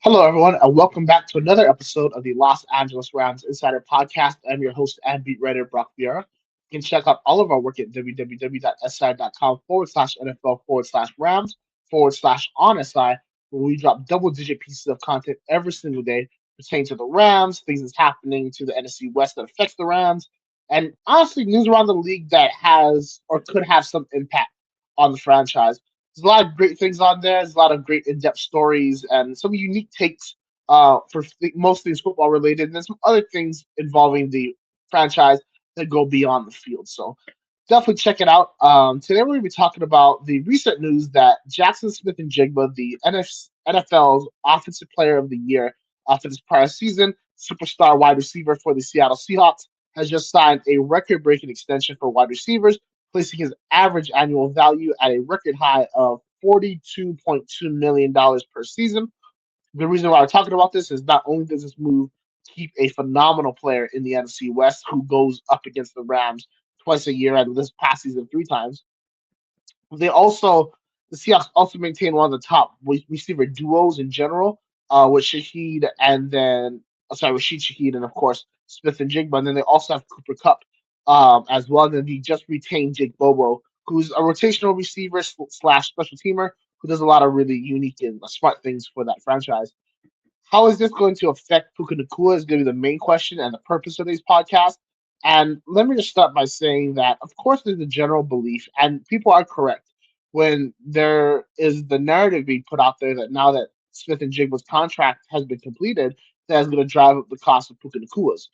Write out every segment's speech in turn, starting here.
Hello, everyone, and welcome back to another episode of the Los Angeles Rams Insider Podcast. I'm your host and beat writer, Brock Vieira. You can check out all of our work at www.si.com/NFL /Rams /on SI, where we drop double digit pieces of content every single day pertaining to the Rams, things that's happening to the NFC West that affects the Rams, and honestly, news around the league that has or could have some impact on the franchise. There's a lot of great things on there. There's a lot of great in-depth stories and some unique takes for most things football related, and then some other things involving the franchise that go beyond the field. So definitely check it out. Today we're going to be talking about the recent news that Jackson Smith and Jigba, the NFL's Offensive Player of the Year for this prior season, superstar wide receiver for the Seattle Seahawks, has just signed a record-breaking extension for wide receivers, placing his average annual value at a record high of $42.2 million per season. The reason why we're talking about this is not only does this move keep a phenomenal player in the NFC West who goes up against the Rams twice a year and this past season three times, they also the Seahawks also maintain one of the top receiver duos in general, with Shaheed and then Rashid Shaheed and of course Smith and Jigba. And then they also have Cooper Cup as well. And then he just retained Jake Bobo, who's a rotational receiver slash special teamer who does a lot of really unique and smart things for that franchise. How is this going to affect Puka Nacua is going to be the main question and the purpose of these podcasts. And let me just start by saying that, of course, there's a general belief, and people are correct when there is the narrative being put out there that now that Smith and Jigba's contract has been completed, that's going to drive up the cost of Puka Nacua's.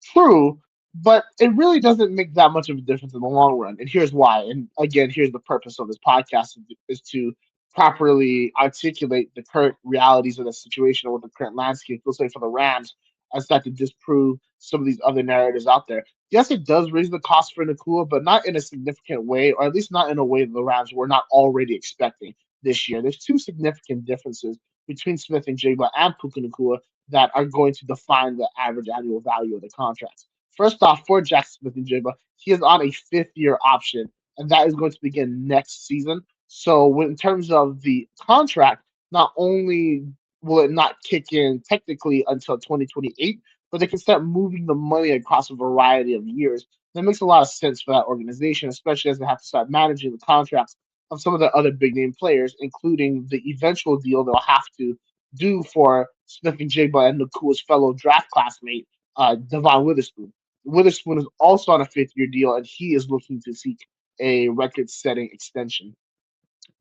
True, but it really doesn't make that much of a difference in the long run. And here's why. And again, here's the purpose of this podcast is to properly articulate the current realities of the situation or what the current landscape looks like for the Rams and start to disprove some of these other narratives out there. Yes, it does raise the cost for Nacua, but not in a significant way, or at least not in a way that the Rams were not already expecting this year. There's two significant differences between Smith and Jigba and Puka Nacua that are going to define the average annual value of the contracts. First off, for Jack Smith and Jigba, he is on a fifth-year option, and that is going to begin next season. So, in terms of the contract, not only will it not kick in technically until 2028, but they can start moving the money across a variety of years. That makes a lot of sense for that organization, especially as they have to start managing the contracts of some of the other big name players, including the eventual deal they'll have to do for Smith and Jigba and Nakua's fellow draft classmate, Devon Witherspoon. Witherspoon is also on a fifth-year deal, and he is looking to seek a record-setting extension.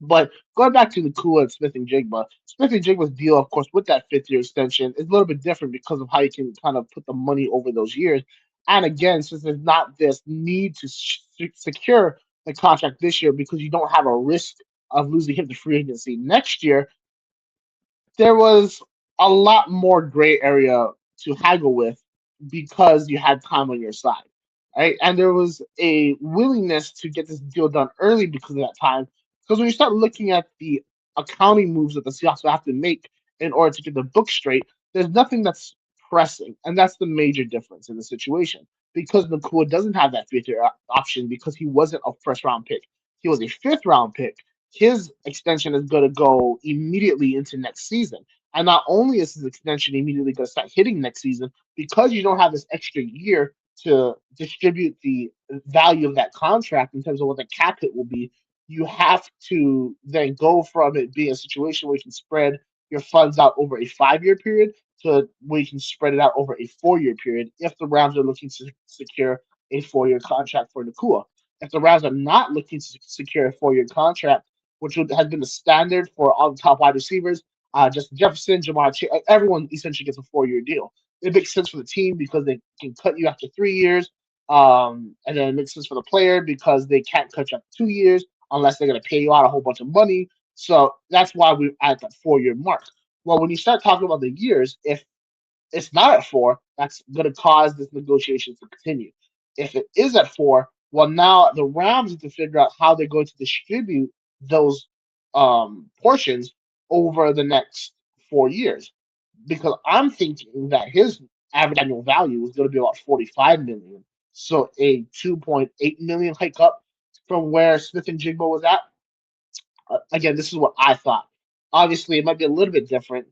But going back to the Kua and Smith and Jigba's deal, of course, with that fifth-year extension is a little bit different because of how you can kind of put the money over those years. And again, since there's not this need to secure the contract this year because you don't have a risk of losing him to free agency next year, there was a lot more gray area to haggle with because you had time on your side, right? And there was a willingness to get this deal done early because of that time. Because when you start looking at the accounting moves that the Seahawks will have to make in order to get the book straight, there's nothing that's pressing, and that's the major difference in the situation. Because Nakua doesn't have that fifth year option because he wasn't a first round pick, he was a fifth round pick. His extension is going to go immediately into next season. And not only is his extension immediately going to start hitting next season, because you don't have this extra year to distribute the value of that contract in terms of what the cap hit will be, you have to then go from it being a situation where you can spread your funds out over a 5 year period to where you can spread it out over a 4 year period if the Rams are looking to secure a 4 year contract for Nakua. If the Rams are not looking to secure a 4 year contract, which has been the standard for all the top wide receivers. Justin Jefferson, Jamar Chase, everyone essentially gets a 4 year deal. It makes sense for the team because they can cut you after 3 years. And then it makes sense for the player because they can't cut you after 2 years unless they're going to pay you out a whole bunch of money. So that's why we're at that 4 year mark. Well, when you start talking about the years, if it's not at four, that's going to cause this negotiation to continue. If it is at four, well, now the Rams need to figure out how they're going to distribute those portions over the next 4 years. Because I'm thinking that his average annual value is going to be about 45 million. So a 2.8 million hike up from where Smith and Jigba was at. Again, this is what I thought. Obviously, it might be a little bit different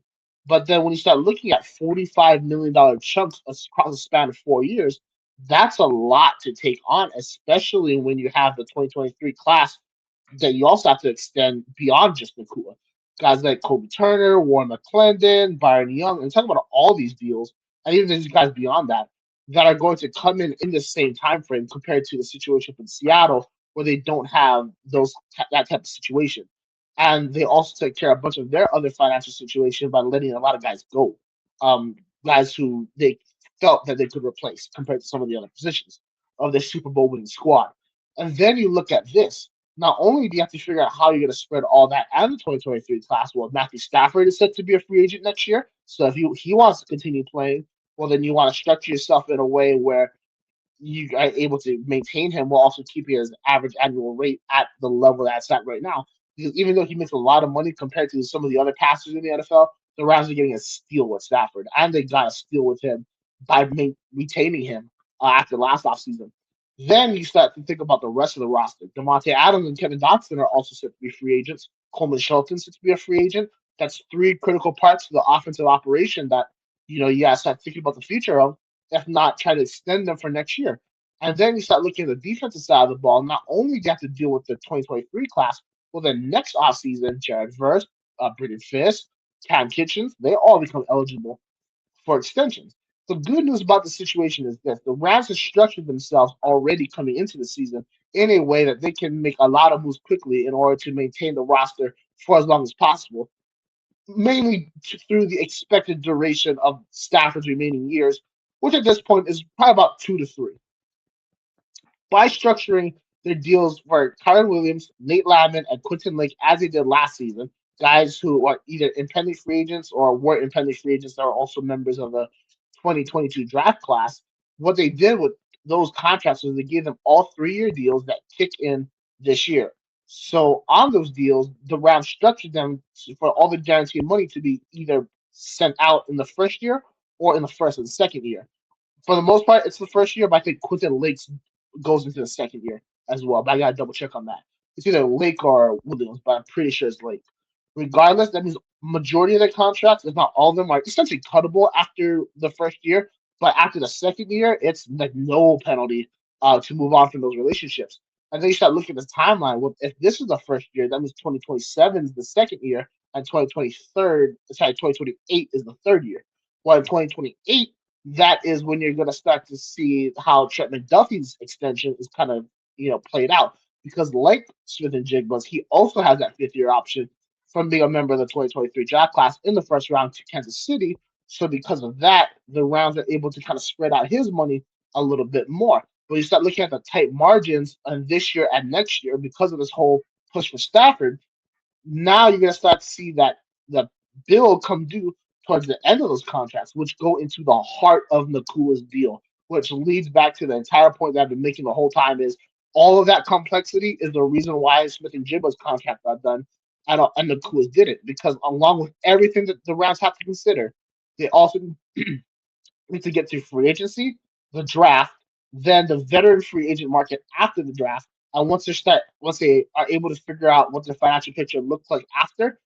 But then when you start looking at $45 million chunks across the span of 4 years, that's a lot to take on, especially when you have the 2023 class that you also have to extend beyond just Nacua. Guys like Kobe Turner, Warren McClendon, Byron Young, and talking about all these deals, and even these guys beyond that, that are going to come in the same time frame compared to the situation in Seattle, where they don't have that type of situation, and they also take care of a bunch of their other financial situations by letting a lot of guys go, um, guys who they felt that they could replace compared to some of the other positions of their Super Bowl winning squad. And then you look at this, not only do you have to figure out how you're going to spread all that and the 2023 class, well, Matthew Stafford is set to be a free agent next year. So if he wants to continue playing, well, then you want to structure yourself in a way where you are able to maintain him while also keeping his average annual rate at the level that's at right now. Because even though he makes a lot of money compared to some of the other passers in the NFL, the Rams are getting a steal with Stafford, and they got a steal with him by retaining him after last offseason. Then you start to think about the rest of the roster. Devontae Adams and Kevin Dotson are also set to be free agents. Coleman Shelton's set to be a free agent. That's three critical parts of the offensive operation that you gotta start thinking about the future of, if not try to extend them for next year. And then you start looking at the defensive side of the ball. Not only do you have to deal with the 2023 class, well, the next offseason, Jared Verse, Britton Fisk, Cam Kitchens, they all become eligible for extensions. The good news about the situation is this: the Rams have structured themselves already coming into the season in a way that they can make a lot of moves quickly in order to maintain the roster for as long as possible, mainly through the expected duration of Stafford's remaining years, which at this point is probably about 2 to 3. By structuring their deals for Kyron Williams, Nate Landman, and Quentin Lake as they did last season, guys who are either impending free agents or were impending free agents that are also members of the 2022 draft class. What they did with those contracts was they gave them all 3 year deals that kick in this year. So on those deals, the Rams structured them for all the guaranteed money to be either sent out in the first year or in the first and second year. For the most part, it's the first year, but I think Quentin Lakes goes into the second year as well. But I gotta double check on that. It's either Lake or Williams, but I'm pretty sure it's Lake. Regardless, that means majority of the contracts, if not all of them, are essentially cuttable after the first year. But after the second year, it's like no penalty to move on from those relationships. And then you start looking at the timeline. Well, if this is the first year, that means 2027 is the second year, and 2028 is the third year. Well, in 2028, that is when you're going to start to see how Trent McDuffie's extension is kind of played out, because like Smith and Jigba's, he also has that 5th year option from being a member of the 2023 draft class in the first round to Kansas City. So because of that, the Rams are able to kind of spread out his money a little bit more. But you start looking at the tight margins on this year and next year because of this whole push for Stafford. Now you're going to start to see that the bill come due towards the end of those contracts, which go into the heart of Nakua's deal, which leads back to the entire point that I've been making the whole time is all of that complexity is the reason why Smith and Jibba's contract got done and Nakua's didn't, because along with everything that the Rams have to consider, they also need to get to free agency, the draft, then the veteran free agent market after the draft. And once they are able to figure out what their financial picture looks like after,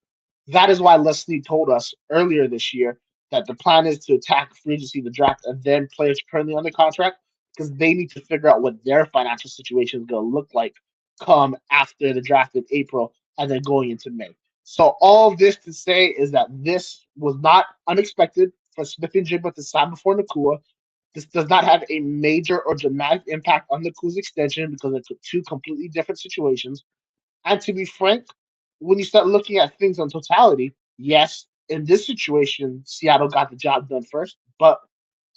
that is why Leslie told us earlier this year that the plan is to attack free agency, the draft, and then players currently under contract, because they need to figure out what their financial situation is going to look like come after the draft in April and then going into May. So all this to say is that this was not unexpected for Smith and Jigba to sign before Nacua. This does not have a major or dramatic impact on Nakua's extension because it's two completely different situations. And to be frank, when you start looking at things on totality, yes, in this situation, Seattle got the job done first. But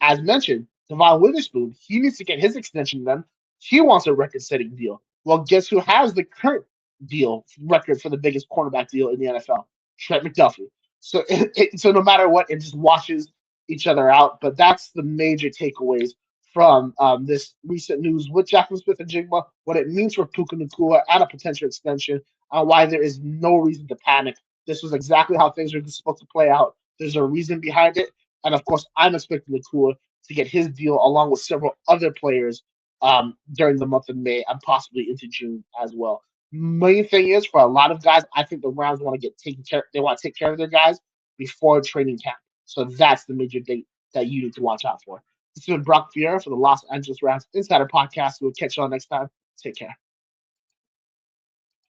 as mentioned, Devon Witherspoon, he needs to get his extension done. He wants a record-setting deal. Well, guess who has the current deal record for the biggest cornerback deal in the NFL? Trent McDuffie. So, so no matter what, it just washes each other out. But that's the major takeaways from this recent news with Jackson Smith and Jigma, what it means for Puka Nacua and a potential extension, and why there is no reason to panic. This was exactly how things were supposed to play out. There's a reason behind it. And of course, I'm expecting Nacua to get his deal along with several other players during the month of May and possibly into June as well. Main thing is for a lot of guys, I think the Rams want to get taken care. They want to take care of their guys before training camp. So that's the major date that you need to watch out for. This has been Brock Vieira for the Los Angeles Rams Insider Podcast. We'll catch you all next time. Take care.